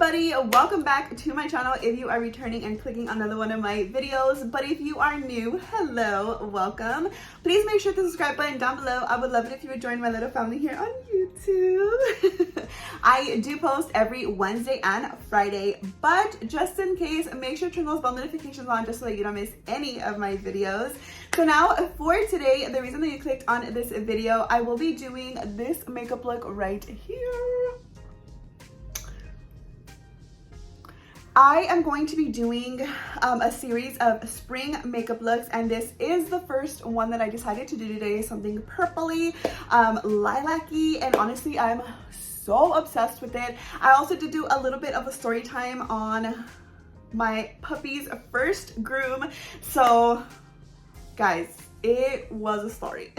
everybody, welcome back to my channel if you are returning and clicking on another one of my videos. But if you are new, hello, welcome. Please make sure to subscribe button down below. I would love it if you would join my little family here on YouTube. I do post every Wednesday and Friday, but just in case, make sure to turn those bell notifications on just so that you don't miss any of my videos. So now for today, the reason that you clicked on this video, I will be doing this makeup look right here. I am going to be doing a series of spring makeup looks, and this is the first one that I decided to do today, something purpley, lilac-y, and honestly, I'm so obsessed with it. I also did do a little bit of a story time on my puppy's first groom, so guys, it was a story.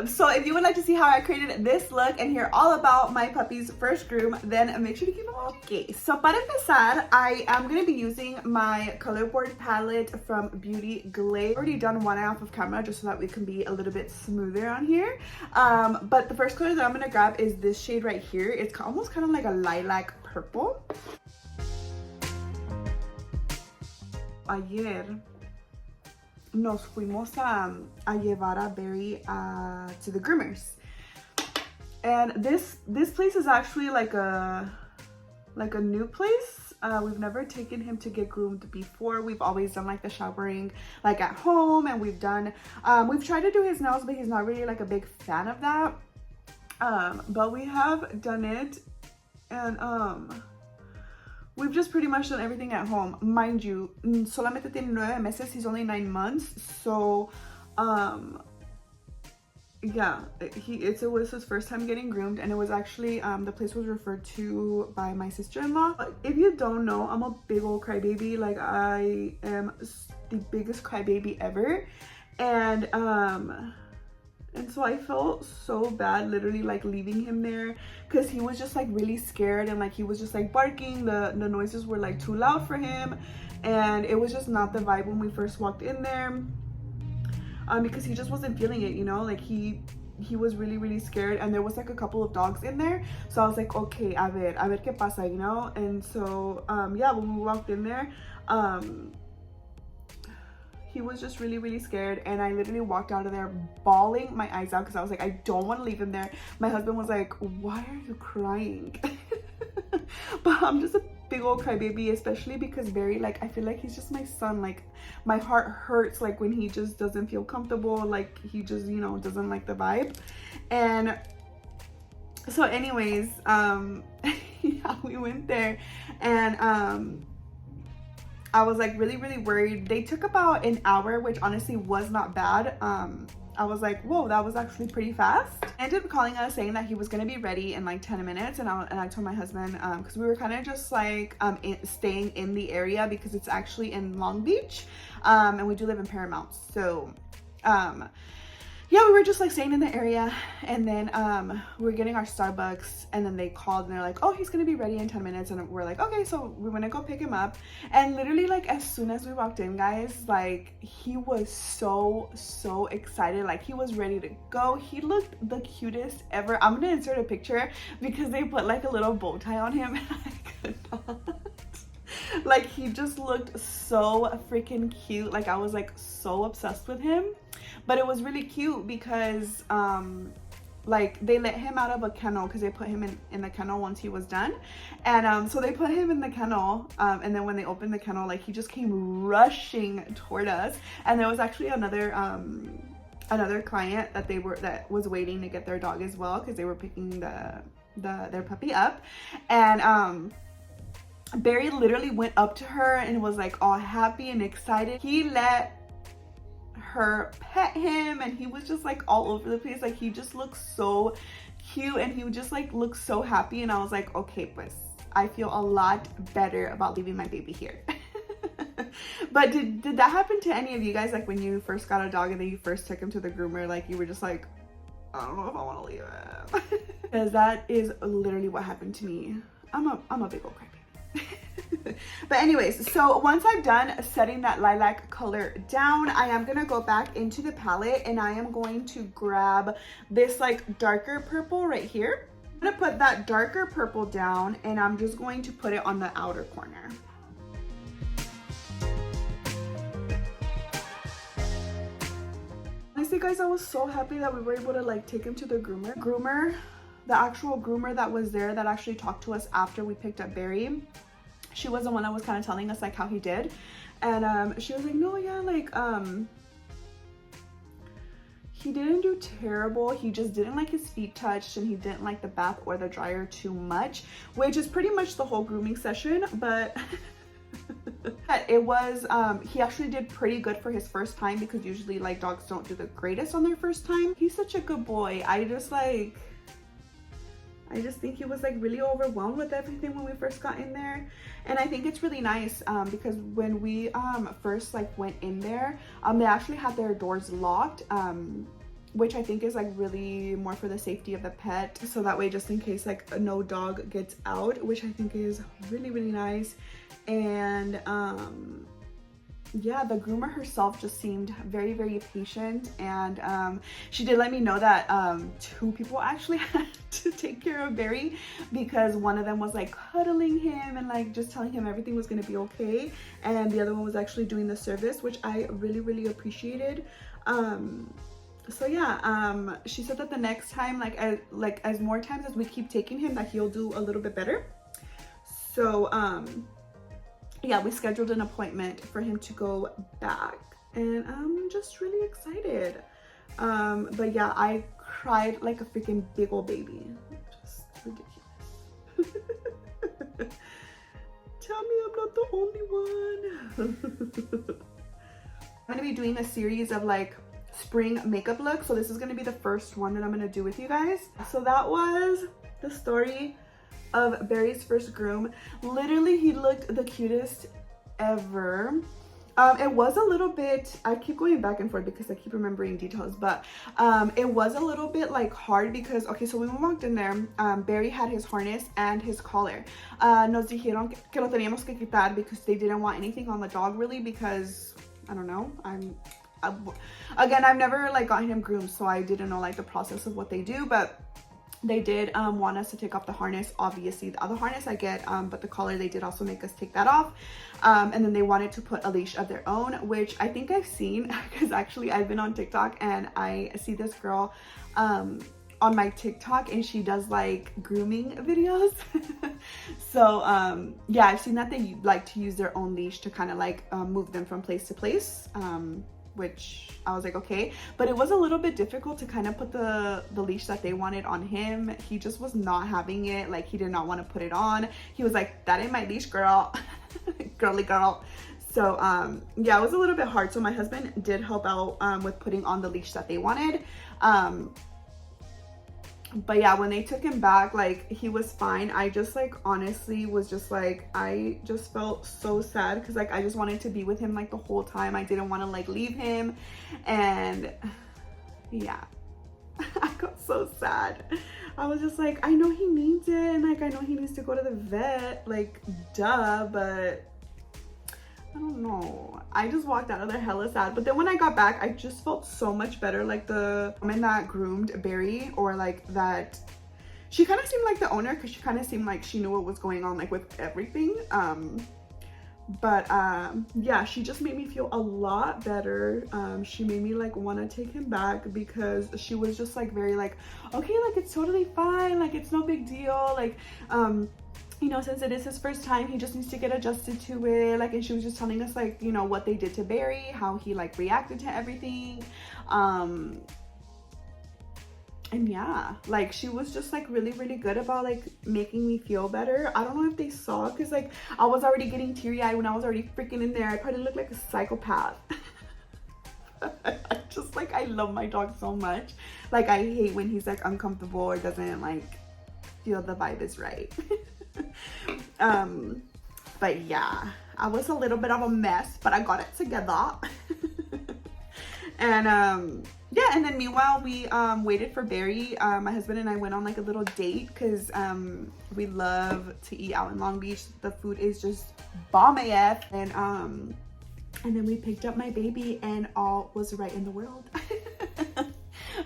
So if you would like to see how I created this look and hear all about my puppy's first groom, then make sure to keep on. Okay, so para empezar, I am going to be using my color board palette from Beauty Glade. I've already done one off of camera just so that we can be a little bit smoother on here. But the first color that I'm going to grab is this shade right here. It's almost kind of like a lilac purple. Ayer nos fuimos a llevar a Barry to the groomers, and this place is actually like a new place. We've never taken him to get groomed before. We've always done like the showering like at home, and we've tried to do his nails, but he's not really like a big fan of that. But we have done it, and we've just pretty much done everything at home. Mind you, solamente tiene 9 meses, he's only 9 months. So, yeah, it was his first time getting groomed, and it was actually, the place was referred to by my sister-in-law. If you don't know, I'm a big old crybaby. Like, I am the biggest crybaby ever. And so I felt so bad literally like leaving him there, because he was just like really scared, and like he was just like barking. The noises were like too loud for him, and it was just not the vibe when we first walked in there, because he just wasn't feeling it, you know, like he was really scared, and there was like a couple of dogs in there. So I was like, okay, a ver qué pasa, you know. And so yeah, when we walked in there, he was just really scared, and I literally walked out of there bawling my eyes out because I was like, I don't want to leave him there. My husband was like, why are you crying? But I'm just a big old crybaby, especially because Barry, like, I feel like he's just my son. Like, my heart hurts like when he just doesn't feel comfortable, like he just, you know, doesn't like the vibe. And so anyways, yeah, we went there, and I was like really worried. They took about an hour, which honestly was not bad. I was like, whoa, that was actually pretty fast. He ended up calling us saying that he was gonna be ready in like 10 minutes, and I told my husband, because we were kind of just like staying in the area because it's actually in Long Beach, and we do live in Paramount. So yeah, we were just like staying in the area, and then we were getting our Starbucks, and then they called and they're like, oh, he's gonna be ready in 10 minutes. And we're like, okay. So we went to go pick him up, and literally like as soon as we walked in, guys, like he was so excited. Like he was ready to go. He looked the cutest ever. I'm gonna insert a picture because they put like a little bow tie on him, and I could not. Like he just looked so freaking cute. Like I was like so obsessed with him. But it was really cute because like they let him out of a kennel, because they put him in the kennel once he was done. And so they put him in the kennel, and then when they opened the kennel, like he just came rushing toward us. And there was actually another client that was waiting to get their dog as well, because they were picking their puppy up. And Barry literally went up to her and was like all happy and excited. He let her pet him, and he was just like all over the place. Like he just looked so cute, and he would just like look so happy. And I was like, okay, pues I feel a lot better about leaving my baby here. But did that happen to any of you guys? Like when you first got a dog and then you first took him to the groomer, like you were just like, I don't know if I want to leave him. Because that is literally what happened to me. I'm a big old crybaby. But anyways, so once I'm done setting that lilac color down, I am gonna go back into the palette, and I am going to grab this like darker purple right here. I'm gonna put that darker purple down and I'm just going to put it on the outer corner. Honestly guys, I was so happy that we were able to like take him to the groomer. The actual groomer that was there that actually talked to us after we picked up Barry. She was the one that was kind of telling us like how he did. And she was like, no, yeah, like he didn't do terrible. He just didn't like his feet touched and he didn't like the bath or the dryer too much, which is pretty much the whole grooming session. But it was he actually did pretty good for his first time, because usually like dogs don't do the greatest on their first time. He's such a good boy. I just think he was like really overwhelmed with everything when we first got in there. And I think it's really nice because when we first like went in there, they actually had their doors locked, which I think is like really more for the safety of the pet, so that way just in case like no dog gets out, which I think is really, really nice. And yeah, the groomer herself just seemed very, very patient, and she did let me know that 2 people actually had to take care of Barry, because one of them was like cuddling him and like just telling him everything was going to be okay, and the other one was actually doing the service, which I really, really appreciated. So yeah, she said that the next time, as more times as we keep taking him, that he'll do a little bit better. So yeah, we scheduled an appointment for him to go back, and I'm just really excited. But yeah, I cried like a freaking big old baby. Just ridiculous. Tell me I'm not the only one. I'm gonna be doing a series of like spring makeup looks, so this is gonna be the first one that I'm gonna do with you guys. So that was the story of Barry's first groom. Literally, he looked the cutest ever. It was a little bit, I keep going back and forth because I keep remembering details, but it was a little bit like hard because, okay, so when we walked in there, Barry had his harness and his collar. Nos dijeron que lo teníamos que quitar because they didn't want anything on the dog, really, because I don't know, again, I've never like gotten him groomed, so I didn't know like the process of what they do, but they did want us to take off the harness. Obviously the other harness I get, but the collar, they did also make us take that off. And then they wanted to put a leash of their own, which I think I've seen, because actually I've been on TikTok and I see this girl on my TikTok, and she does like grooming videos. So yeah, I've seen that they like to use their own leash to kind of like move them from place to place, which I was like, okay. But it was a little bit difficult to kind of put the leash that they wanted on him. He just was not having it. Like, he did not want to put it on. He was like, that ain't my leash, girl. Girly girl. So yeah, it was a little bit hard. So my husband did help out with putting on the leash that they wanted. But yeah, when they took him back, like, he was fine. I just like honestly was just like, I just felt so sad because like I just wanted to be with him like the whole time. I didn't want to like leave him, and yeah, I got so sad. I was just like, I know he needs it, and like I know he needs to go to the vet, like duh, but I don't know. I just walked out of there hella sad. But then when I got back, I just felt so much better. Like the woman that groomed Barry, or like that, she kind of seemed like the owner, because she kind of seemed like she knew what was going on like with everything. But yeah, she just made me feel a lot better. She made me like want to take him back, because she was just like very like, okay, like it's totally fine, like it's no big deal, like you know, since it is his first time, he just needs to get adjusted to it. Like, and she was just telling us like, you know, what they did to Barry, how he like reacted to everything. And yeah, like she was just like really, really good about like making me feel better. I don't know if they saw, because like I was already getting teary-eyed when I was already freaking in there. I probably looked like a psychopath. I just like, I love my dog so much. Like, I hate when he's like uncomfortable or doesn't like feel the vibe is right. But yeah, I was a little bit of a mess, but I got it together. And yeah, and then meanwhile we waited for Barry. My husband and I went on like a little date, because we love to eat out in Long Beach. The food is just bomb AF. And then we picked up my baby, and all was right in the world.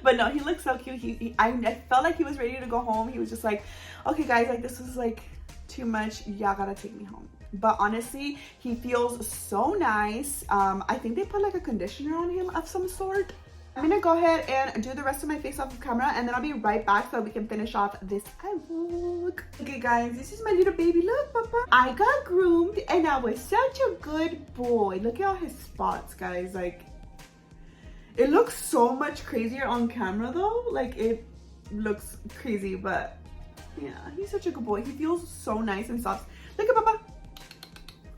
But no, he looks so cute. I felt like he was ready to go home. He was just like, okay guys, like this is like too much, y'all gotta take me home. But honestly, he feels so nice. I think they put like a conditioner on him of some sort. I'm gonna go ahead and do the rest of my face off of camera, and then I'll be right back so we can finish off this vlog. Okay guys, this is my little baby. Look, Papa, I got groomed and I was such a good boy. Look at all his spots, guys. Like, it looks so much crazier on camera though. Like, it looks crazy, but yeah, he's such a good boy. He feels so nice and soft. Look at Papa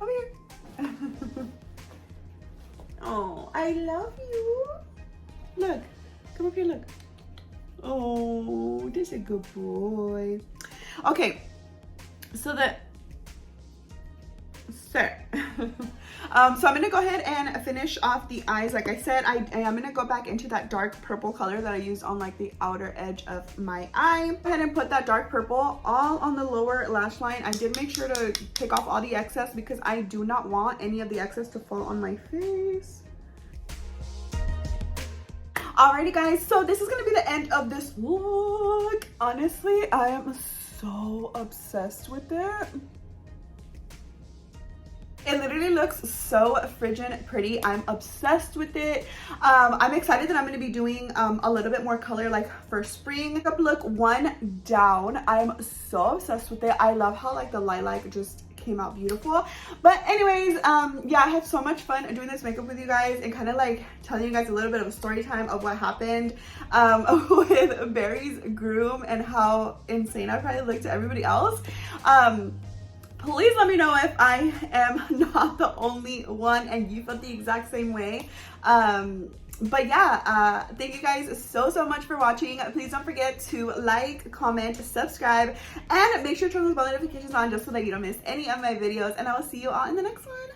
over here. Oh, I love you. Look, come up here, look. Oh, this is a good boy. Okay, so so I'm gonna go ahead and finish off the eyes. Like I said, I am gonna go back into that dark purple color that I used on like the outer edge of my eye. Go ahead and put that dark purple all on the lower lash line. I did make sure to pick off all the excess because I do not want any of the excess to fall on my face. Alrighty guys, so this is gonna be the end of this vlog. Honestly, I am so obsessed with it. It literally looks so friggin' pretty. I'm obsessed with it. I'm excited that I'm going to be doing a little bit more color like for spring. Look 1 down. I'm so obsessed with it. I love how like the lilac just came out beautiful. But anyways, yeah, I had so much fun doing this makeup with you guys and kind of like telling you guys a little bit of a story time of what happened with Barry's groom and how insane I probably looked to everybody else. Please let me know if I am not the only one and you felt the exact same way. But yeah, thank you guys so much for watching. Please don't forget to like, comment, subscribe, and make sure to turn those bell notifications on just so that you don't miss any of my videos. And I will see you all in the next one.